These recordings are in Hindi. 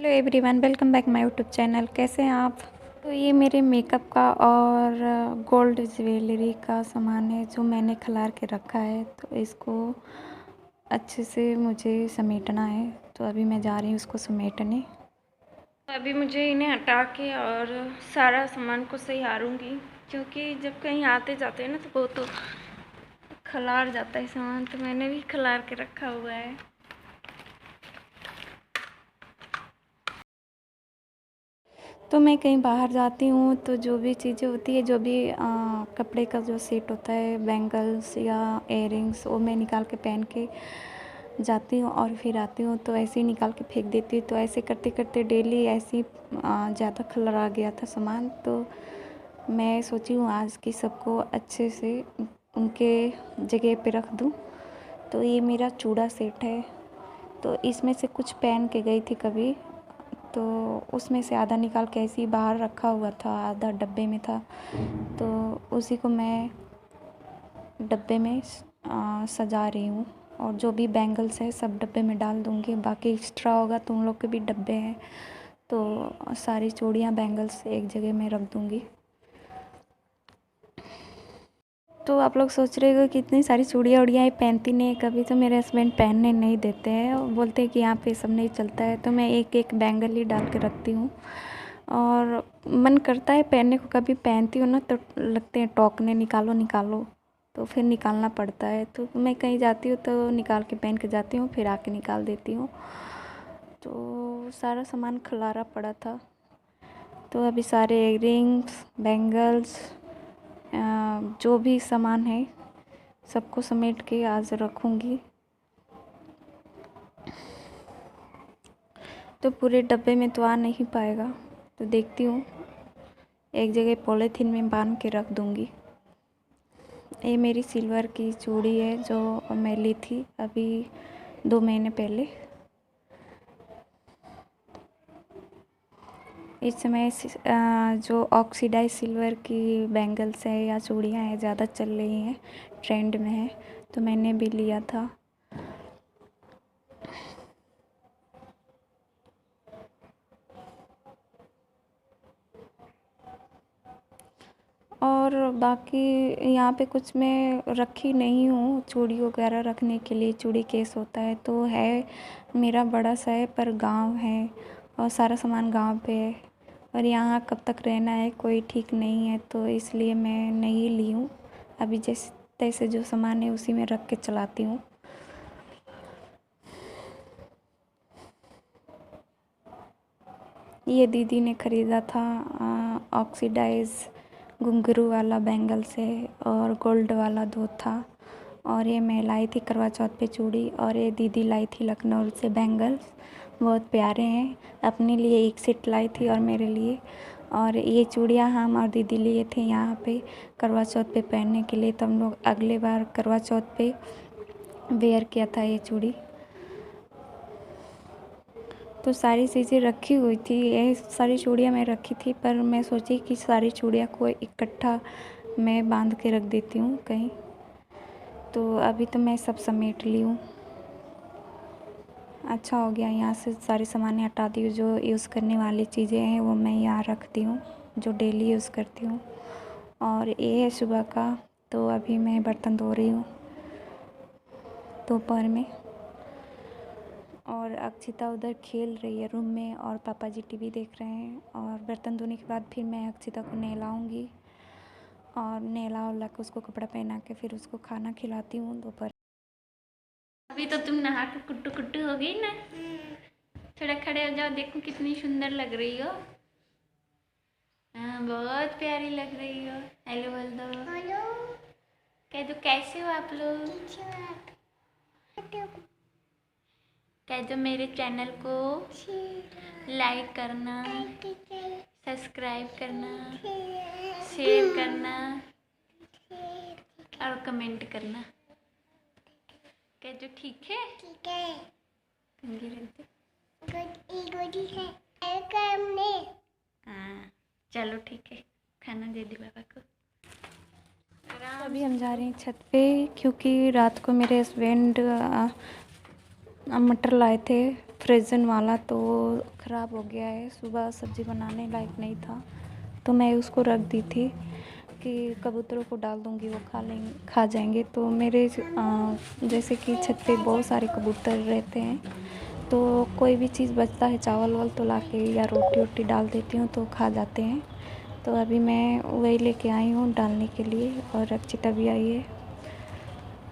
Hello everyone, welcome back my YouTube channel. कैसे हैं आप? तो ये मेरे मेकअप का और गोल्ड ज्वेलरी का सामान है जो मैंने खिलार के रखा है। तो इसको अच्छे से मुझे समेटना है। तो अभी मैं जा रही हूँ उसको समेटने। तो अभी मुझे इन्हें हटा के और सारा सामान को सहारूँगी, क्योंकि जब कहीं आते जाते हैं ना तो वो तो खिलार जाता है सामान। तो मैंने भी खिलार के रखा हुआ है। तो मैं कहीं बाहर जाती हूँ तो जो भी चीज़ें होती है, जो भी कपड़े का जो सेट होता है, बैंगल्स या इयररिंग्स, वो मैं निकाल के पहन के जाती हूँ और फिर आती हूँ तो ऐसे ही निकाल के फेंक देती हूँ। तो ऐसे करते करते डेली ऐसे ही ज़्यादा खिलर आ गया था सामान। तो मैं सोची हूँ आज की सबको अच्छे से उनके जगह पे रख दूँ। तो ये मेरा चूड़ा सेट है। तो इसमें से कुछ पहन के गई थी कभी, तो उसमें से आधा निकाल के ऐसे ही बाहर रखा हुआ था, आधा डब्बे में था। तो उसी को मैं डब्बे में सजा रही हूँ। और जो भी बैंगल्स है सब डब्बे में डाल दूँगी। बाकी एक्स्ट्रा होगा तो उन लोग के भी डब्बे हैं, तो सारी चूड़ियाँ बैंगल्स एक जगह में रख दूँगी। तो आप लोग सोच रहे हो कि इतनी सारी चूड़ियाँ उड़ियाँ पहनती नहीं कभी। तो मेरे हस्बैंड पहनने नहीं देते हैं, बोलते हैं कि यहाँ पे सब नहीं चलता है। तो मैं एक एक बैंगल ही डाल के रखती हूँ और मन करता है पहनने को। कभी पहनती हूँ ना तो लगते हैं टोकने, निकालो निकालो, तो फिर निकालना पड़ता है। तो मैं कहीं जाती हूँ तो निकाल के पहन के जाती हूँ, फिर आके निकाल देती हूँ। तो सारा सामान खिलारा पड़ा था। तो अभी सारे इयररिंग्स, बैंगल्स, जो भी सामान है सबको समेट के आज रखूँगी। तो पूरे डब्बे में तो आ नहीं पाएगा, तो देखती हूँ एक जगह पॉलीथीन में बांध के रख दूँगी। ये मेरी सिल्वर की चूड़ी है जो मैं ली थी अभी 2 महीने पहले। इस समय जो ऑक्सीडाइज सिल्वर की बैंगल्स है या चूड़ियाँ हैं ज़्यादा चल रही हैं, ट्रेंड में है, तो मैंने भी लिया था। और बाकी यहाँ पे कुछ मैं रखी नहीं हूँ चूड़ी वगैरह रखने के लिए। चूड़ी केस होता है तो है मेरा बड़ा सा है, पर गांव है और सारा सामान गांव पे है और यहाँ कब तक रहना है कोई ठीक नहीं है। तो इसलिए मैं नहीं ली हूँ। अभी जैसे तैसे जो सामान है उसी में रख के चलाती हूँ। ये दीदी ने ख़रीदा था ऑक्सीडाइज घुंघरू वाला बैंगल्स है और गोल्ड वाला दो था। और ये मैं लाई थी करवा चौथ पे चूड़ी, और ये दीदी लाई थी लखनऊ से बैंगल्स। बहुत प्यारे हैं। अपने लिए एक सेट लाई थी और मेरे लिए। और ये चूड़ियाँ हम और दीदी लिए थे यहाँ पे करवा चौथ पे पहनने के लिए। तो हम लोग अगले बार करवा चौथ पे वेयर किया था ये चूड़ी। तो सारी चीज़ें रखी हुई थी, ये सारी चूड़ियाँ मैं रखी थी, पर मैं सोची कि सारी चूड़ियाँ को इकट्ठा मैं बांध के रख देती हूँ कहीं। तो अभी तो मैं सब समेट ली हूँ। अच्छा हो गया, यहाँ से सारी सामान हटा दी हूँ। जो यूज़ करने वाली चीज़ें हैं वो मैं यहाँ रखती हूँ, जो डेली यूज़ करती हूँ। और ये है सुबह का। तो अभी मैं बर्तन धो रही हूँ दोपहर में। और अक्षिता उधर खेल रही है रूम में और पापा जी टीवी देख रहे हैं। और बर्तन धोने के बाद फिर मैं अक्षिता को नहलाऊँगी और नहला उला के उसको कपड़ा पहना के फिर उसको खाना खिलाती हूँ दोपहर। अभी तो तुम नहा के कुट्टू कुट्टू हो गई ना। थोड़ा खड़े हो जाओ, देखो कितनी सुंदर लग रही हो। हाँ, बहुत प्यारी लग रही हो। हेलो बोल दो। हेलो। कह दो कैसे हो आप लोग। कह दो मेरे चैनल को लाइक करना, सब्सक्राइब करना, शेयर करना और कमेंट करना। कह दो ठीक है। ठीक है। कंगी रहते। हाँ चलो ठीक है, खाना दे दी पापा को। अभी हम जा रहे हैं छत पे, क्योंकि रात को मेरे हस्बैंड मटर लाए थे फ्रोज़न वाला तो ख़राब हो गया है, सुबह सब्ज़ी बनाने लायक नहीं था, तो मैं उसको रख दी थी कि कबूतरों को डाल दूँगी, वो खा जाएंगे। तो मेरे जैसे कि छत पे बहुत सारे कबूतर रहते हैं, तो कोई भी चीज़ बचता है, चावल वाल तो लाके या रोटी वोटी डाल देती हूँ तो खा जाते हैं। तो अभी मैं वही लेके आई हूँ डालने के लिए, और रक्षिता भी आई है।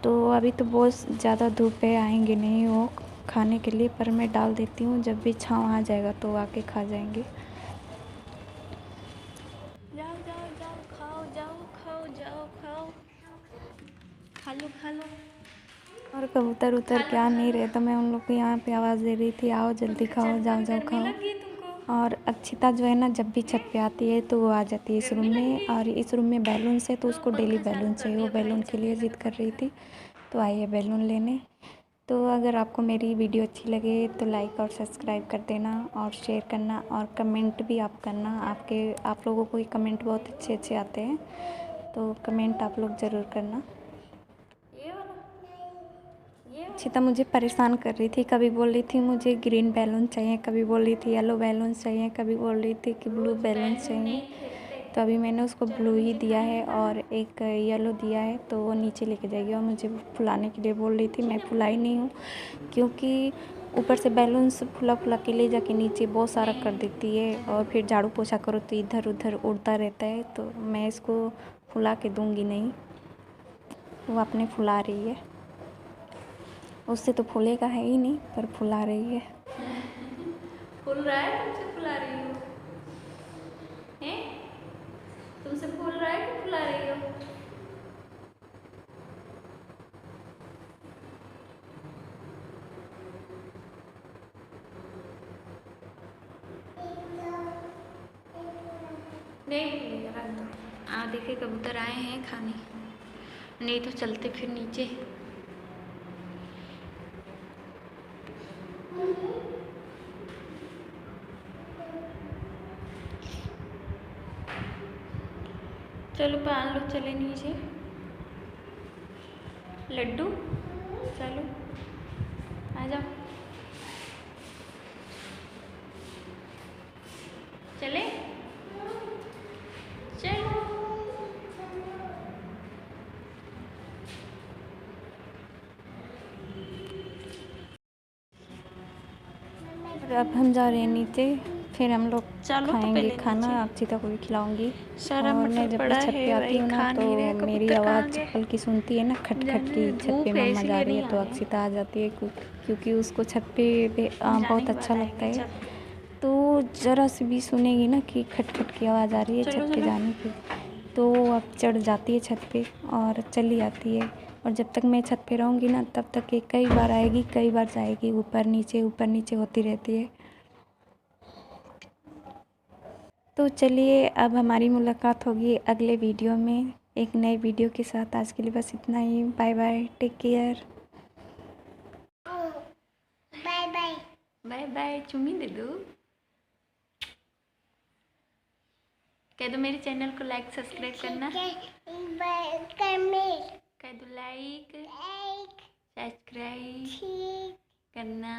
तो अभी तो बहुत ज़्यादा धूप है, आएंगे नहीं वो खाने के लिए, पर मैं डाल देती हूँ, जब भी छाँव आ जाएगा तो आके खा जाएंगे। जाओ जाओ जाओ, खाओ, जाओ खाओ, जाओ खाओ, खा लो। और कबूतर उतर क्या नहीं रहे, तो मैं उन लोग को यहाँ पे आवाज़ दे रही थी, आओ जल्दी खाओ, जाओ जाओ खाओ। और अक्षिता जो है ना, जब भी छत पे आती है तो वो आ जाती है इस रूम में, और इस रूम में बैलून्स है तो उसको डेली बैलून चाहिए, वो बैलून के लिए ज़िद कर रही थी, तो आई है बैलून लेने। तो अगर आपको मेरी वीडियो अच्छी लगे तो लाइक और सब्सक्राइब कर देना, और शेयर करना, और कमेंट भी आप करना। आप लोगों को कमेंट बहुत अच्छे अच्छे आते हैं, तो कमेंट आप लोग ज़रूर करना। अक्षिता मुझे परेशान कर रही थी, कभी बोल रही थी मुझे ग्रीन बैलून चाहिए, कभी बोल रही थी येलो बैलून चाहिए, कभी बोल रही थी कि ब्लू बैलून चाहिए। तो अभी मैंने उसको ब्लू ही दिया है और एक येलो दिया है, तो वो नीचे लेके जाएगी। और मुझे फुलाने के लिए बोल रही थी, मैं फुलाई नहीं हूँ, क्योंकि ऊपर से बैलून्स फुला फुला के ले जाके नीचे बहुत सारा कर देती है, और फिर झाड़ू पोछा करो तो इधर उधर उड़ता रहता है, तो मैं इसको फुला के दूँगी नहीं। वो अपने फुला रही है, उससे तो फूलेगा है ही नहीं, पर फुला रही है। फूल रहा है, तुमसे फुला रही हो हैं? तुमसे फूल रहा है कि फुला रही हो? नहीं फूलेगा, रख दो। देखिए कबूतर आए हैं खाने, नहीं तो चलते फिर नीचे। चलो पान लो, चले नीचे। लड्डू चलो आ जाओ, चले चलो। और अब हम जा रहे हैं नीचे, फिर हम लोग चलो खाएंगे खाना, अक्षिता को भी खिलाऊंगी। सारा और मैं मटर जब पड़ा भी छत है, पे आती वही हूँ ना, खा तो नहीं रहे। मेरी कबूतर कहाँ आवाज़ गए? हल्की सुनती है ना, खट खट की, छत धूप पे है मम्मा जा इसीलिए रही नहीं है, आ तो रहे। अक्षिता आ जाती है, क्योंकि उसको छत पे बहुत अच्छा लगता है। तो ज़रा सी भी सुनेगी ना कि खट खट की आवाज़ आ रही है छत पे जाने की, तो वो अब चढ़ जाती है छत पे और चली आती है। और जब तक मैं छत पे रहूँगी ना, तब तक ये कई बार आएगी, कई बार जाएगी, ऊपर नीचे होती रहती है। तो चलिए, अब हमारी मुलाकात होगी अगले वीडियो में, एक नए वीडियो के साथ। आज के लिए बस इतना ही। Bye bye, take care. Bye bye, bye bye, चुम्मी दे दो। कह दो मेरे चैनल को लाइक सब्सक्राइब करना। कह दो लाइक सब्सक्राइब करना।